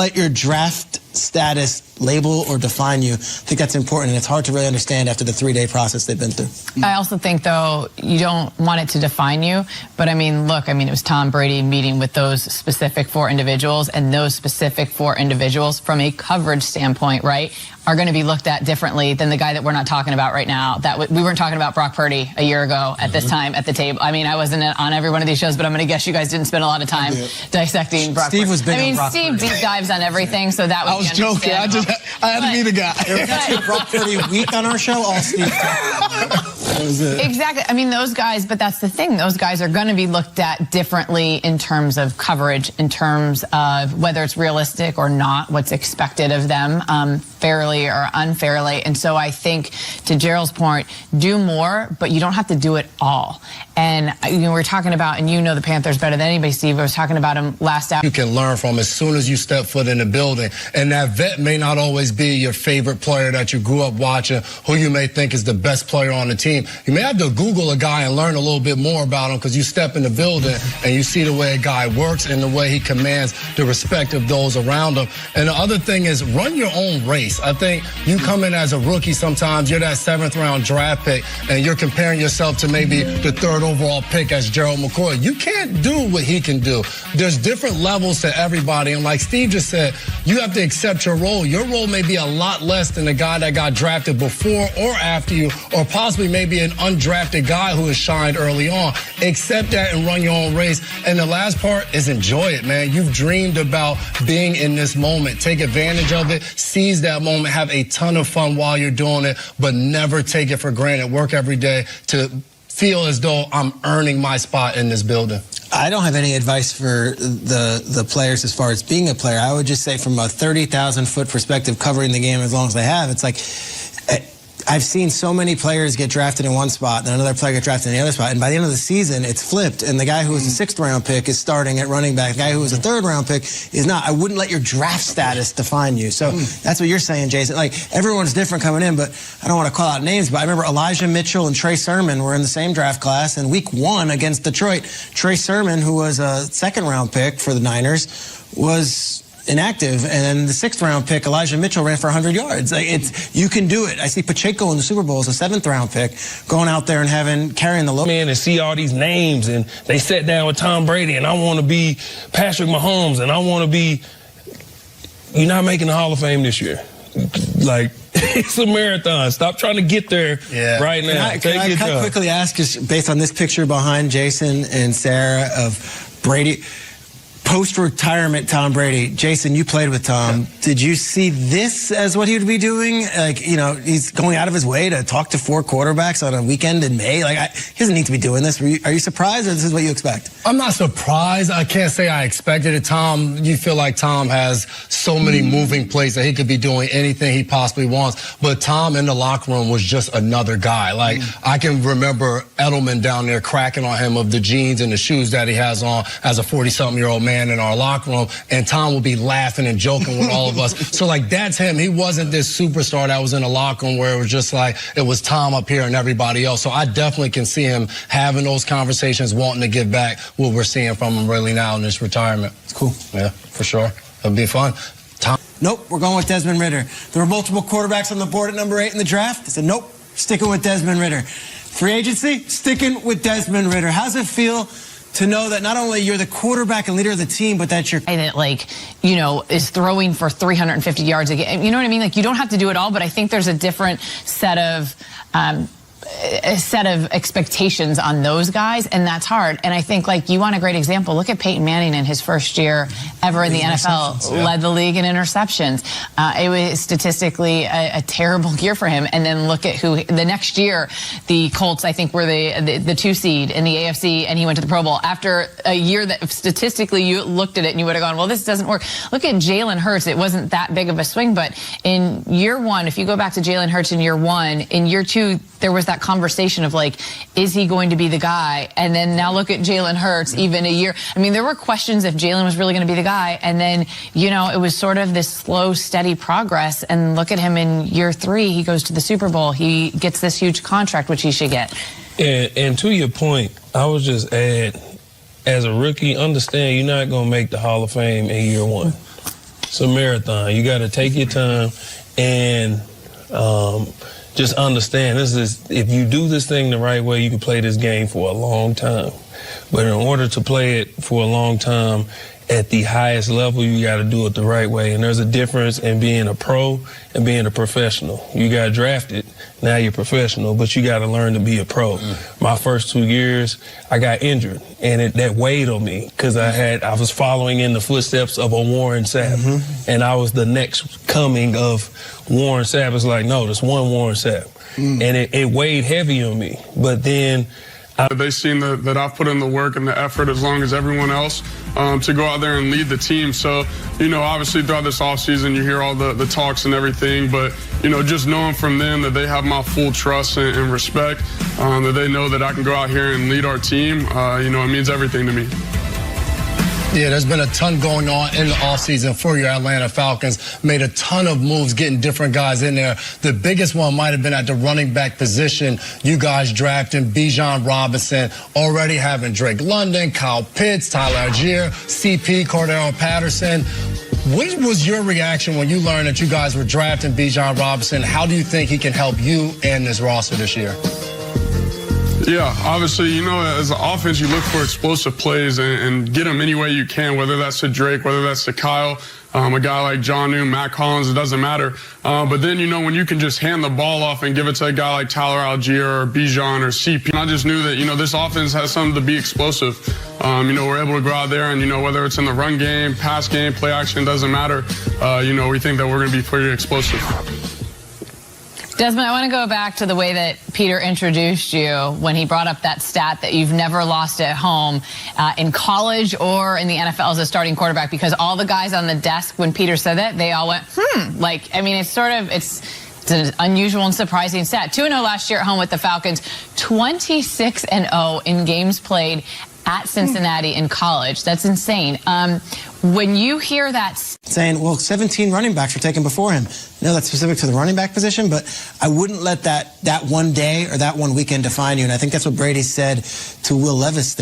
Let your draft status label or define you. I think that's important, and it's hard to really understand after the 3-day process they've been through. I also think, though, you don't want it to define you, but I mean, look, I mean, it was Tom Brady meeting with those specific 4 individuals, and those specific 4 individuals, from a coverage standpoint, right, are going to be looked at differently than the guy that we're not talking about right now. That we weren't talking about Brock Purdy a year ago at this time at the table. I mean, I wasn't on every one of these shows, but I'm going to guess you guys didn't spend a lot of time dissecting Brock Steve Purdy. was big on Brock Steve Purdy. deep dives on everything, so that was joking. I had to be the guy. There was actually Brock Purdy week on our show, all Steve. That was it. Exactly. I mean, those guys, but that's the thing. Those guys are going to be looked at differently in terms of coverage, in terms of whether it's realistic or not, what's expected of them, fairly or unfairly. And so I think, to Gerald's point, do more, but you don't have to do it all. And, you know, we're talking about, and you know the Panthers better than anybody, Steve. I was talking about him last hour. You can learn from as soon as you step foot in the building. And that vet may not always be your favorite player that you grew up watching, who you may think is the best player on the team. You may have to Google a guy and learn a little bit more about him, because you step in the building and you see the way a guy works and the way he commands the respect of those around him. And the other thing is, run your own race. I think you come in as a rookie sometimes, you're that 7th round draft pick, and you're comparing yourself to maybe the 3rd overall pick as Gerald McCoy. You can't do what he can do. There's different levels to everybody, and like Steve just said, you have to accept your role. Your role may be a lot less than the guy that got drafted before or after you, or possibly maybe an undrafted guy who has shined early on. Accept that and run your own race. And the last part is enjoy it, man. You've dreamed about being in this moment. Take advantage of it. Seize that moment. Have a ton of fun while you're doing it, but never take it for granted. Work every day to feel as though I'm earning my spot in this building. I don't have any advice for the players as far as being a player. I would just say, from a 30,000-foot perspective, covering the game as long as they have, it's like, I've seen so many players get drafted in one spot, then another player get drafted in the other spot, and by the end of the season, it's flipped, and the guy who was a 6th round pick is starting at running back. The guy who was a 3rd round pick is not. I wouldn't let your draft status define you. So that's what you're saying, Jason. Like, everyone's different coming in, but I don't want to call out names, but I remember Elijah Mitchell and Trey Sermon were in the same draft class, and week 1 against Detroit, Trey Sermon, who was a 2nd round pick for the Niners, was inactive, and the 6th round pick, Elijah Mitchell, ran for 100 yards. Like, you can do it. I see Pacheco in the Super Bowl as a 7th round pick, going out there and carrying the load. Man, and see all these names, and they sat down with Tom Brady, and I want to be Patrick Mahomes, and I want to be. You're not making the Hall of Fame this year. Like, it's a marathon. Stop trying to get there right now. Can I quickly ask, just based on this picture behind Jason and Sarah of Brady, post-retirement Tom Brady. Jason, you played with Tom. Did you see this as what he would be doing? Like, you know, he's going out of his way to talk to 4 quarterbacks on a weekend in May. Like, he doesn't need to be doing this. Are you surprised, or this is what you expect? I'm not surprised. I can't say I expected it. Tom, you feel like Tom has so many moving plates that he could be doing anything he possibly wants. But Tom in the locker room was just another guy. Like, I can remember Edelman down there cracking on him of the jeans and the shoes that he has on as a 40-something-year-old man in our locker room, and Tom will be laughing and joking with all of us. So, like, that's him. He wasn't this superstar that was in the locker room where it was just like it was Tom up here and everybody else. So I definitely can see him having those conversations, wanting to give back what we're seeing from him really now in this retirement. It's cool. Yeah, for sure. It'll be fun. Tom. Nope, we're going with Desmond Ridder. There were multiple quarterbacks on the board at number 8 in the draft. I said, nope, sticking with Desmond Ridder. Free agency, sticking with Desmond Ridder. How's it feel to know that not only you're the quarterback and leader of the team, but that you're... that, like, you know, is throwing for 350 yards a game. You know what I mean? Like, you don't have to do it all, but I think there's a different set of expectations on those guys, and that's hard. And I think, like, you want a great example. Look at Peyton Manning in his first year ever in the NFL, led the league in interceptions. It was statistically a terrible year for him. And then look at who the next year, the Colts, I think, were the 2 seed in the AFC, and he went to the Pro Bowl after a year that statistically you looked at it and you would have gone, well, this doesn't work. Look at Jalen Hurts. It wasn't that big of a swing, but in year 1, if you go back to Jalen Hurts in year 1, in year 2, there was that conversation of, like, is he going to be the guy? And then now look at Jalen Hurts, even a year. I mean, there were questions if Jalen was really going to be the guy. And then, you know, it was sort of this slow, steady progress. And look at him in year 3. He goes to the Super Bowl. He gets this huge contract, which he should get. And to your point, I would just add, as a rookie, understand you're not going to make the Hall of Fame in year 1. It's a marathon. You got to take your time and just understand this is, if you do this thing the right way, you can play this game for a long time. But in order to play it for a long time at the highest level, you got to do it the right way. And there's a difference in being a pro and being a professional. You got drafted, now you're professional, but you got to learn to be a pro. My first 2 years, I got injured, and that weighed on me because I was following in the footsteps of a Warren Sapp, and I was the next coming of Warren Sapp. It's like, no, there's one Warren Sapp, and it weighed heavy on me. But then they've seen that I've put in the work and the effort as long as everyone else to go out there and lead the team. So, obviously throughout this offseason, you hear all the talks and everything, but, just knowing from them that they have my full trust and respect, that they know that I can go out here and lead our team, it means everything to me. Yeah, there's been a ton going on in the offseason for your Atlanta Falcons. Made a ton of moves, getting different guys in there. The biggest one might have been at the running back position. You guys drafting Bijan Robinson, already having Drake London, Kyle Pitts, Tyler Algier, CP, Cordero Patterson. What was your reaction when you learned that you guys were drafting Bijan Robinson? How do you think he can help you and this roster this year? Yeah, obviously, as an offense, you look for explosive plays and get them any way you can, whether that's to Drake, whether that's to Kyle, a guy like Jonnu, Matt Collins, it doesn't matter. But then, when you can just hand the ball off and give it to a guy like Tyler Algier or Bijan or CP, I just knew that, this offense has something to be explosive. We're able to go out there and, whether it's in the run game, pass game, play action, doesn't matter. We think that we're going to be pretty explosive. Desmond, I want to go back to the way that Peter introduced you when he brought up that stat that you've never lost at home in college or in the NFL as a starting quarterback, because all the guys on the desk when Peter said that, they all went, it's an unusual and surprising stat. 2-0 last year at home with the Falcons, 26-0 in games played at Cincinnati in college. That's insane. When you hear that saying, well, 17 running backs were taken before him. No, that's specific to the running back position, but I wouldn't let that one day or that one weekend define you. And I think that's what Brady said to Will Levis there.